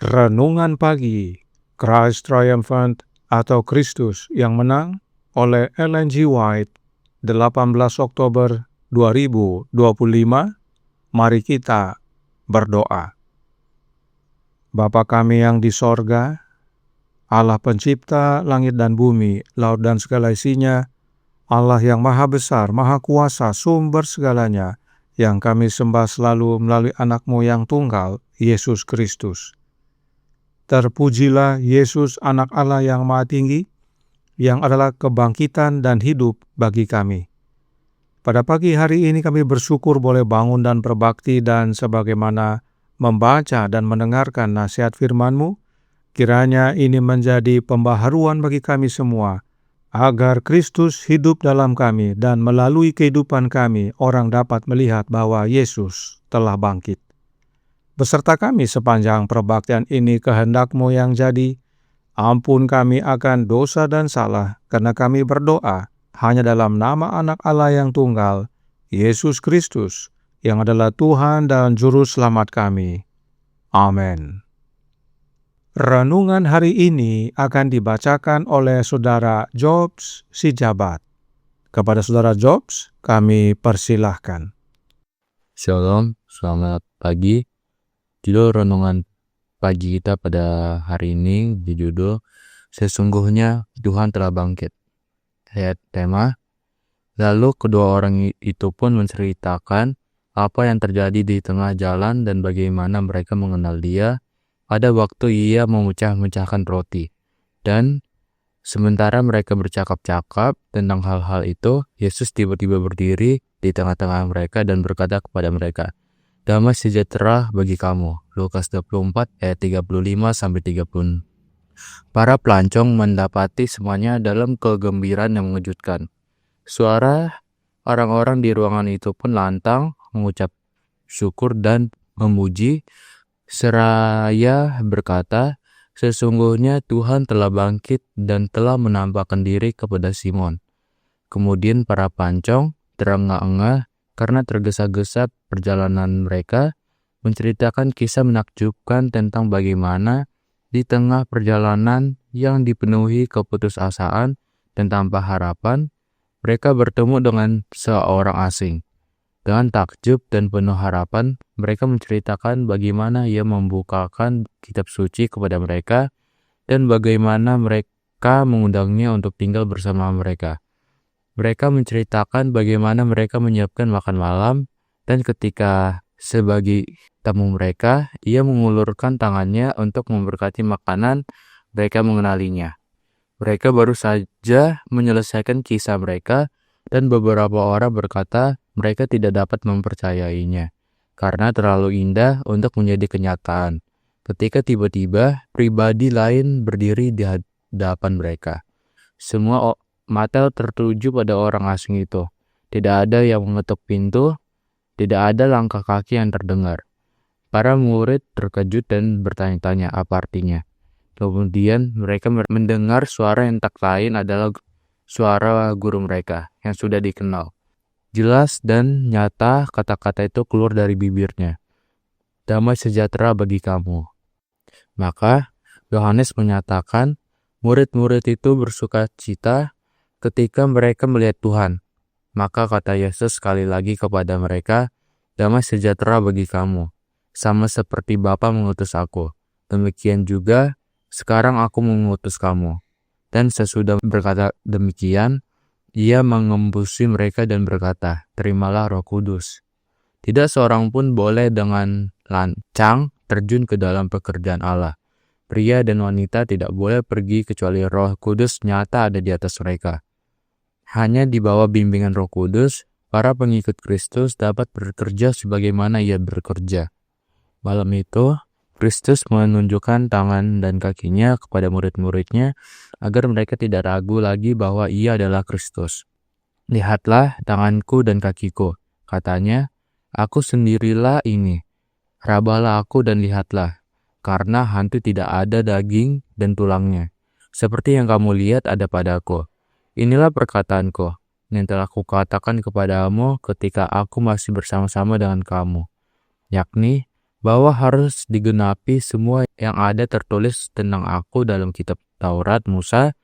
Renungan Pagi, Christ Triumphant atau Kristus yang Menang oleh Ellen G. White, 18 Oktober 2025. Mari kita berdoa. Bapa kami yang di sorga, Allah pencipta langit dan bumi, laut dan segala isinya, Allah yang maha besar, maha kuasa, sumber segalanya, yang kami sembah selalu melalui anak-Mu yang tunggal, Yesus Kristus. Terpujilah Yesus, anak Allah yang maha tinggi, yang adalah kebangkitan dan hidup bagi kami. Pada pagi hari ini kami bersyukur boleh bangun dan berbakti, dan sebagaimana membaca dan mendengarkan nasihat firman-Mu, kiranya ini menjadi pembaharuan bagi kami semua, agar Kristus hidup dalam kami dan melalui kehidupan kami orang dapat melihat bahwa Yesus telah bangkit. Beserta kami sepanjang perbaktian ini kehendak-Mu yang jadi. Ampun kami akan dosa dan salah, karena kami berdoa hanya dalam nama Anak Allah yang tunggal, Yesus Kristus, yang adalah Tuhan dan Juru Selamat kami. Amin. Renungan hari ini akan dibacakan oleh Saudara Jobs Sijabat. Kepada Saudara Jobs, kami persilahkan. Shalom, selamat pagi. Judul renungan pagi kita pada hari ini dijudul Sesungguhnya Tuhan telah bangkit. Ayat tema, lalu kedua orang itu pun menceritakan apa yang terjadi di tengah jalan dan bagaimana mereka mengenal Dia pada waktu Ia memecah-mecahkan roti. Dan sementara mereka bercakap-cakap tentang hal-hal itu, Yesus tiba-tiba berdiri di tengah-tengah mereka dan berkata kepada mereka, "Damai sejahtera bagi kamu." Lukas 24 ayat 35-30. Para pelancong mendapati semuanya dalam kegembiraan yang mengejutkan. Suara orang-orang di ruangan itu pun lantang mengucap syukur dan memuji, seraya berkata, "Sesungguhnya Tuhan telah bangkit dan telah menampakkan diri kepada Simon." Kemudian para pelancong terengah-engah karena tergesa-gesa perjalanan mereka, menceritakan kisah menakjubkan tentang bagaimana di tengah perjalanan yang dipenuhi keputusasaan dan tanpa harapan, mereka bertemu dengan seorang asing. Dengan takjub dan penuh harapan, mereka menceritakan bagaimana Ia membukakan kitab suci kepada mereka dan bagaimana mereka mengundangnya untuk tinggal bersama mereka. Mereka menceritakan bagaimana mereka menyiapkan makan malam, dan ketika sebagai tamu mereka, Ia mengulurkan tangannya untuk memberkati makanan, mereka mengenalinya. Mereka baru saja menyelesaikan kisah mereka, dan beberapa orang berkata mereka tidak dapat mempercayainya, karena terlalu indah untuk menjadi kenyataan. Ketika tiba-tiba pribadi lain berdiri di hadapan mereka. Semua mata tertuju pada orang asing itu. Tidak ada yang mengetuk pintu, tidak ada langkah kaki yang terdengar. Para murid terkejut dan bertanya-tanya apa artinya. Kemudian mereka mendengar suara yang tak lain adalah suara guru mereka yang sudah dikenal. Jelas dan nyata kata-kata itu keluar dari bibirnya. Damai sejahtera bagi kamu. Maka Yohanes menyatakan murid-murid itu bersuka cita ketika mereka melihat Tuhan. Maka kata Yesus sekali lagi kepada mereka, "Damai sejahtera bagi kamu, sama seperti Bapa mengutus aku. Demikian juga sekarang aku mengutus kamu." Dan sesudah berkata demikian, Ia mengembusi mereka dan berkata, "Terimalah Roh Kudus." Tidak seorang pun boleh dengan lancang terjun ke dalam pekerjaan Allah. Pria dan wanita tidak boleh pergi kecuali Roh Kudus nyata ada di atas mereka. Hanya di bawah bimbingan Roh Kudus, para pengikut Kristus dapat bekerja sebagaimana Ia bekerja. Malam itu, Kristus menunjukkan tangan dan kakinya kepada murid-muridnya agar mereka tidak ragu lagi bahwa Ia adalah Kristus. "Lihatlah tanganku dan kakiku," katanya, "aku sendirilah ini. Rabalah aku dan lihatlah, karena hantu tidak ada daging dan tulangnya, seperti yang kamu lihat ada padaku. Inilah perkataanku yang telah kukatakan kepadamu ketika aku masih bersama-sama dengan kamu, yakni bahwa harus digenapi semua yang ada tertulis tentang aku dalam kitab Taurat Musa,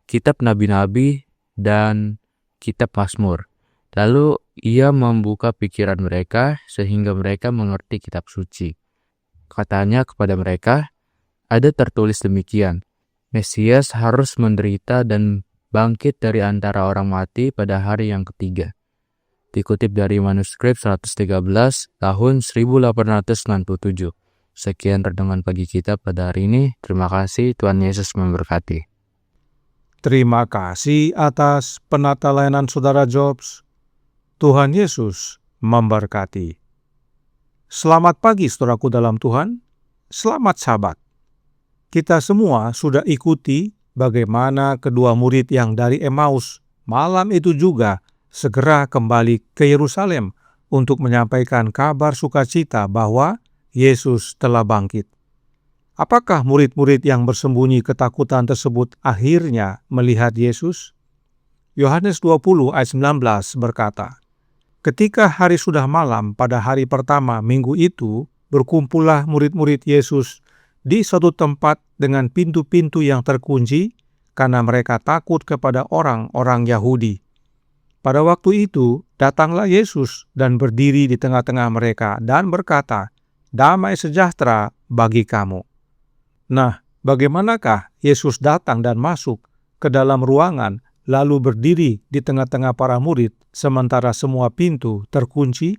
kitab nabi-nabi, dan kitab Mazmur. Lalu ia membuka pikiran mereka sehingga mereka mengerti kitab suci. Katanya kepada mereka, ada tertulis demikian, Mesias harus menderita dan bangkit dari antara orang mati pada hari yang ketiga. Dikutip dari manuskrip 113 tahun 1897. Sekian renungan pagi kita pada hari ini. Terima kasih, Tuhan Yesus memberkati. Terima kasih atas penata layanan Saudara Jobs. Tuhan Yesus memberkati. Selamat pagi saudaraku dalam Tuhan. Selamat Sabat. Kita semua sudah ikuti bagaimana kedua murid yang dari Emmaus malam itu juga segera kembali ke Yerusalem untuk menyampaikan kabar sukacita bahwa Yesus telah bangkit. Apakah murid-murid yang bersembunyi ketakutan tersebut akhirnya melihat Yesus? Yohanes 20 ayat 19 berkata, ketika hari sudah malam pada hari pertama minggu itu, berkumpullah murid-murid Yesus di suatu tempat dengan pintu-pintu yang terkunci karena mereka takut kepada orang-orang Yahudi. Pada waktu itu, datanglah Yesus dan berdiri di tengah-tengah mereka dan berkata, damai sejahtera bagi kamu. Nah, bagaimanakah Yesus datang dan masuk ke dalam ruangan lalu berdiri di tengah-tengah para murid sementara semua pintu terkunci?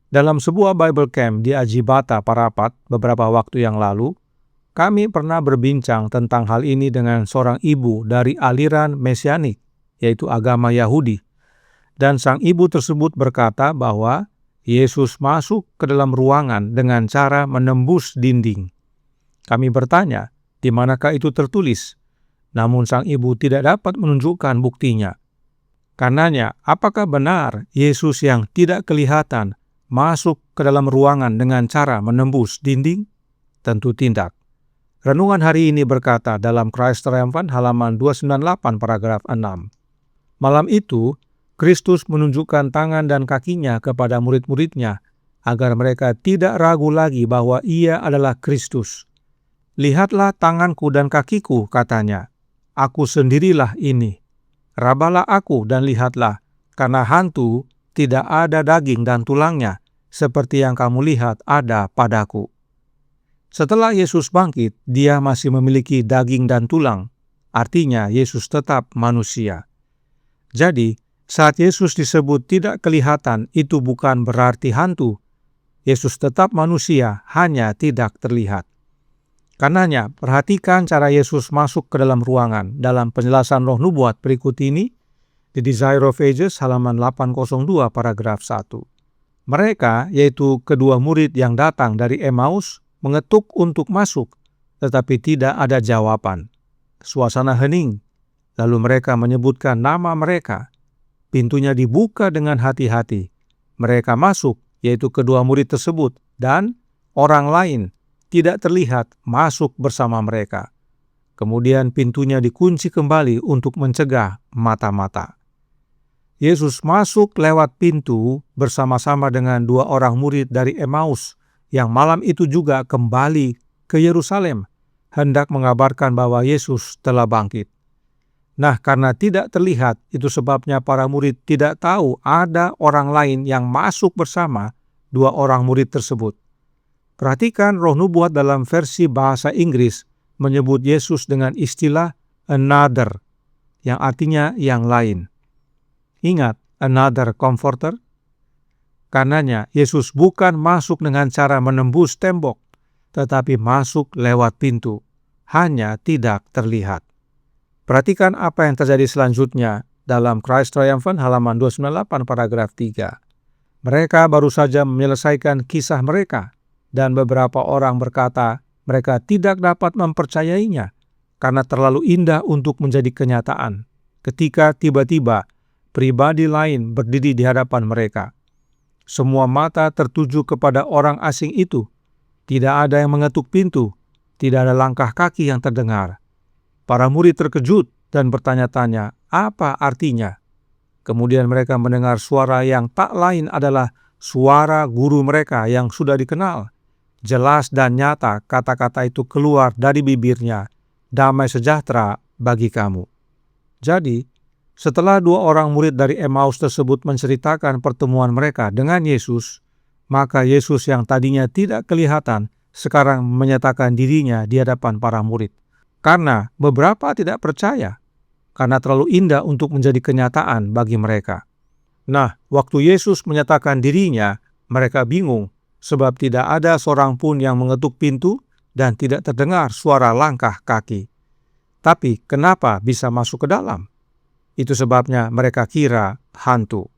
Dalam sebuah Bible Camp di Ajibata, Parapat beberapa waktu yang lalu, kami pernah berbincang tentang hal ini dengan seorang ibu dari aliran Mesianik, yaitu agama Yahudi. Dan sang ibu tersebut berkata bahwa Yesus masuk ke dalam ruangan dengan cara menembus dinding. Kami bertanya, di manakah itu tertulis? Namun sang ibu tidak dapat menunjukkan buktinya. Karenanya, apakah benar Yesus yang tidak kelihatan masuk ke dalam ruangan dengan cara menembus dinding? Tentu tidak. Renungan hari ini berkata dalam Christ Triumphant halaman 298 paragraf 6. Malam itu, Kristus menunjukkan tangan dan kakinya kepada murid-muridnya agar mereka tidak ragu lagi bahwa ia adalah Kristus. Lihatlah tanganku dan kakiku, katanya. Aku sendirilah ini. Rabalah aku dan lihatlah, karena hantu tidak ada daging dan tulangnya, seperti yang kamu lihat ada padaku. Setelah Yesus bangkit, dia masih memiliki daging dan tulang. Artinya, Yesus tetap manusia. Jadi, saat Yesus disebut tidak kelihatan, itu bukan berarti hantu. Yesus tetap manusia, hanya tidak terlihat. Karenanya, perhatikan cara Yesus masuk ke dalam ruangan dalam penjelasan Roh Nubuat berikut ini di Desire of Ages halaman 802 paragraf 1. Mereka, yaitu kedua murid yang datang dari Emmaus, mengetuk untuk masuk, tetapi tidak ada jawaban. Suasana hening, lalu mereka menyebutkan nama mereka. Pintunya dibuka dengan hati-hati. Mereka masuk, yaitu kedua murid tersebut, dan orang lain tidak terlihat masuk bersama mereka. Kemudian pintunya dikunci kembali untuk mencegah mata-mata. Yesus masuk lewat pintu bersama-sama dengan dua orang murid dari Emmaus yang malam itu juga kembali ke Yerusalem, hendak mengabarkan bahwa Yesus telah bangkit. Nah, karena tidak terlihat, itu sebabnya para murid tidak tahu ada orang lain yang masuk bersama dua orang murid tersebut. Perhatikan Roh Nubuat dalam versi bahasa Inggris menyebut Yesus dengan istilah another, yang artinya yang lain. Ingat, another comforter? Karenanya, Yesus bukan masuk dengan cara menembus tembok, tetapi masuk lewat pintu, hanya tidak terlihat. Perhatikan apa yang terjadi selanjutnya dalam Christ Triumphant halaman 298 paragraf 3. Mereka baru saja menyelesaikan kisah mereka, dan beberapa orang berkata mereka tidak dapat mempercayainya karena terlalu indah untuk menjadi kenyataan. Ketika tiba-tiba pribadi lain berdiri di hadapan mereka. Semua mata tertuju kepada orang asing itu. Tidak ada yang mengetuk pintu, tidak ada langkah kaki yang terdengar. Para murid terkejut dan bertanya-tanya, apa artinya? Kemudian mereka mendengar suara yang tak lain adalah suara guru mereka yang sudah dikenal, jelas dan nyata kata-kata itu keluar dari bibirnya, damai sejahtera bagi kamu. Jadi, setelah dua orang murid dari Emmaus tersebut menceritakan pertemuan mereka dengan Yesus, maka Yesus yang tadinya tidak kelihatan sekarang menyatakan dirinya di hadapan para murid. Karena beberapa tidak percaya, karena terlalu indah untuk menjadi kenyataan bagi mereka. Nah, waktu Yesus menyatakan dirinya, mereka bingung sebab tidak ada seorang pun yang mengetuk pintu dan tidak terdengar suara langkah kaki. Tapi kenapa bisa masuk ke dalam? Itu sebabnya mereka kira hantu.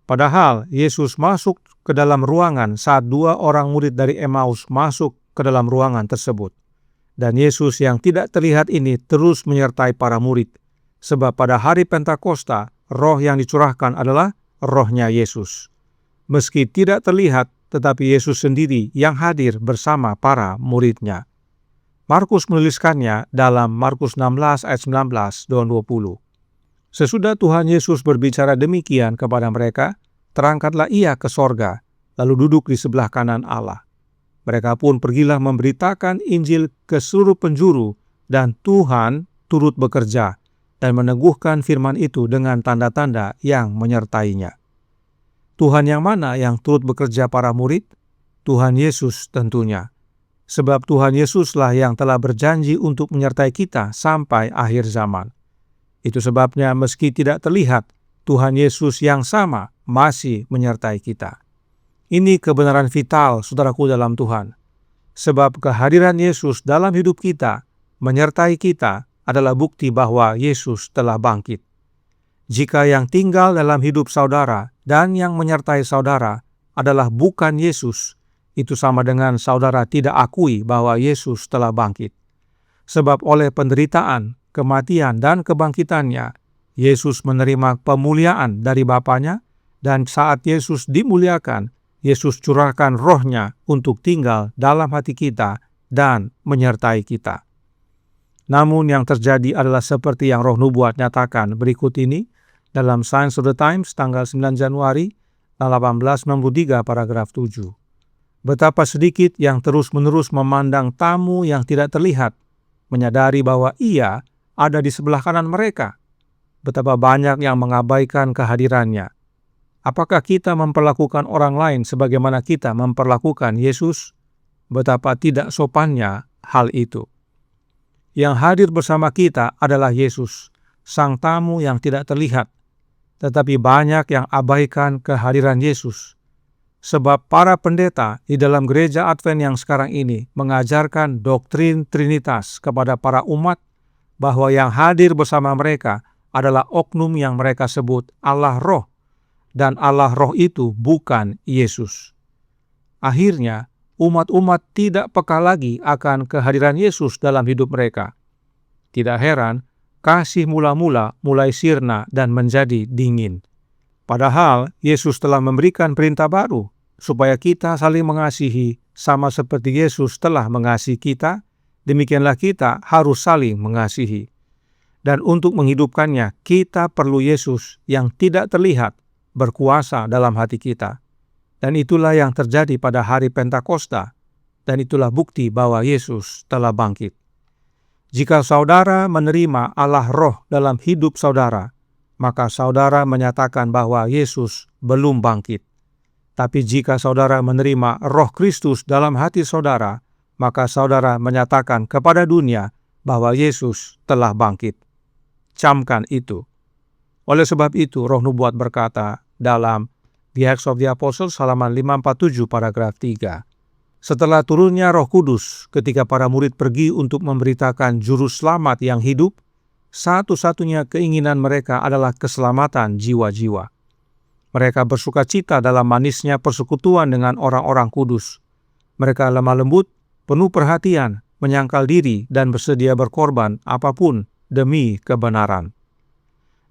Padahal Yesus masuk ke dalam ruangan saat dua orang murid dari Emmaus masuk ke dalam ruangan tersebut. Dan Yesus yang tidak terlihat ini terus menyertai para murid. Sebab pada hari Pentakosta, roh yang dicurahkan adalah rohnya Yesus. Meski tidak terlihat, tetapi Yesus sendiri yang hadir bersama para muridnya. Markus menuliskannya dalam Markus 16 ayat 19 dan 20. Sesudah Tuhan Yesus berbicara demikian kepada mereka, terangkatlah ia ke sorga, lalu duduk di sebelah kanan Allah. Mereka pun pergilah memberitakan Injil ke seluruh penjuru, dan Tuhan turut bekerja dan meneguhkan firman itu dengan tanda-tanda yang menyertainya. Tuhan yang mana yang turut bekerja para murid? Tuhan Yesus tentunya. Sebab Tuhan Yesuslah yang telah berjanji untuk menyertai kita sampai akhir zaman. Itu sebabnya meski tidak terlihat, Tuhan Yesus yang sama masih menyertai kita. Ini kebenaran vital, saudaraku dalam Tuhan. Sebab kehadiran Yesus dalam hidup kita, menyertai kita, adalah bukti bahwa Yesus telah bangkit. Jika yang tinggal dalam hidup saudara dan yang menyertai saudara adalah bukan Yesus, itu sama dengan saudara tidak akui bahwa Yesus telah bangkit. Sebab oleh penderitaan, kematian, dan kebangkitannya, Yesus menerima pemuliaan dari Bapanya, dan saat Yesus dimuliakan, Yesus curahkan rohnya untuk tinggal dalam hati kita dan menyertai kita. Namun yang terjadi adalah seperti yang Roh Nubuat nyatakan berikut ini dalam Science of the Times tanggal 9 Januari 1863 paragraf 7. Betapa sedikit yang terus-menerus memandang tamu yang tidak terlihat, menyadari bahwa ia ada di sebelah kanan mereka. Betapa banyak yang mengabaikan kehadirannya. Apakah kita memperlakukan orang lain sebagaimana kita memperlakukan Yesus? Betapa tidak sopannya hal itu. Yang hadir bersama kita adalah Yesus, sang tamu yang tidak terlihat. Tetapi banyak yang abaikan kehadiran Yesus. Sebab para pendeta di dalam gereja Advent yang sekarang ini mengajarkan doktrin Trinitas kepada para umat bahwa yang hadir bersama mereka adalah oknum yang mereka sebut Allah Roh, dan Allah Roh itu bukan Yesus. Akhirnya, umat-umat tidak peka lagi akan kehadiran Yesus dalam hidup mereka. Tidak heran, kasih mula-mula mulai sirna dan menjadi dingin. Padahal Yesus telah memberikan perintah baru, supaya kita saling mengasihi sama seperti Yesus telah mengasihi kita, demikianlah kita harus saling mengasihi. Dan untuk menghidupkannya, kita perlu Yesus yang tidak terlihat berkuasa dalam hati kita. Dan itulah yang terjadi pada hari Pentakosta, dan itulah bukti bahwa Yesus telah bangkit. Jika saudara menerima Allah Roh dalam hidup saudara, maka saudara menyatakan bahwa Yesus belum bangkit. Tapi jika saudara menerima Roh Kristus dalam hati saudara, maka saudara menyatakan kepada dunia bahwa Yesus telah bangkit. Camkan itu. Oleh sebab itu, Roh Nubuat berkata dalam The Acts of the Apostles halaman 547 paragraf 3. Setelah turunnya Roh Kudus ketika para murid pergi untuk memberitakan juru selamat yang hidup, satu-satunya keinginan mereka adalah keselamatan jiwa-jiwa. Mereka bersuka cita dalam manisnya persekutuan dengan orang-orang kudus. Mereka lemah lembut, penuh perhatian, menyangkal diri, dan bersedia berkorban apapun demi kebenaran.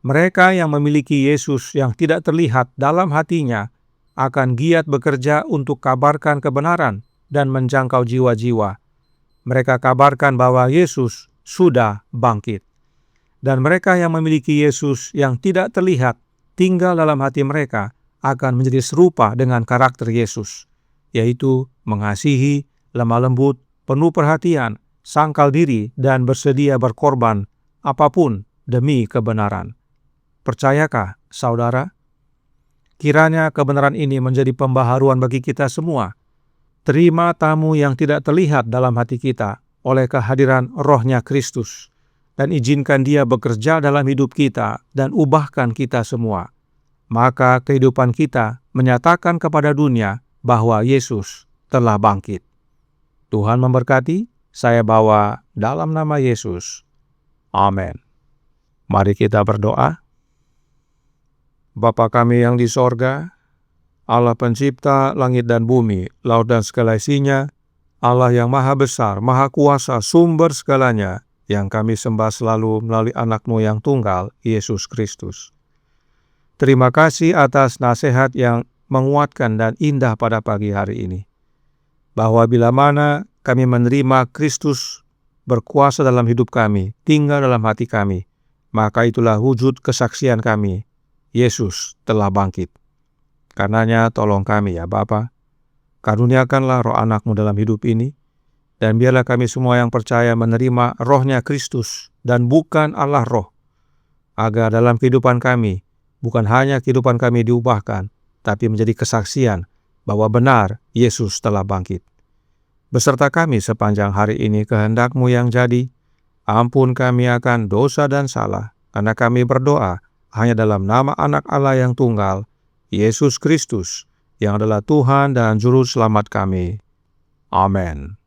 Mereka yang memiliki Yesus yang tidak terlihat dalam hatinya akan giat bekerja untuk kabarkan kebenaran dan menjangkau jiwa-jiwa. Mereka kabarkan bahwa Yesus sudah bangkit. Dan mereka yang memiliki Yesus yang tidak terlihat tinggal dalam hati mereka akan menjadi serupa dengan karakter Yesus, yaitu mengasihi, lemah lembut, penuh perhatian, sangkal diri, dan bersedia berkorban apapun demi kebenaran. Percayakah, saudara? Kiranya kebenaran ini menjadi pembaharuan bagi kita semua. Terima tamu yang tidak terlihat dalam hati kita oleh kehadiran Roh-Nya Kristus, dan izinkan Dia bekerja dalam hidup kita dan ubahkan kita semua. Maka kehidupan kita menyatakan kepada dunia bahwa Yesus telah bangkit. Tuhan memberkati. Saya bawa dalam nama Yesus. Amin. Mari kita berdoa. Bapa kami yang di sorga, Allah pencipta langit dan bumi, laut dan segala isinya, Allah yang maha besar, maha kuasa, sumber segalanya, yang kami sembah selalu melalui anak-Mu yang tunggal, Yesus Kristus. Terima kasih atas nasihat yang menguatkan dan indah pada pagi hari ini. Bahwa bila mana kami menerima Kristus berkuasa dalam hidup kami, tinggal dalam hati kami, maka itulah wujud kesaksian kami. Yesus telah bangkit. Karenanya tolong kami ya Bapa, karuniakanlah roh anak-Mu dalam hidup ini, dan biarlah kami semua yang percaya menerima Roh-Nya Kristus dan bukan Allah Roh, agar dalam kehidupan kami, bukan hanya kehidupan kami diubahkan, tapi menjadi kesaksian bahwa benar Yesus telah bangkit. Beserta kami sepanjang hari ini kehendak-Mu yang jadi, ampun kami akan dosa dan salah, karena kami berdoa hanya dalam nama Anak Allah yang tunggal, Yesus Kristus, yang adalah Tuhan dan Juru Selamat kami. Amin.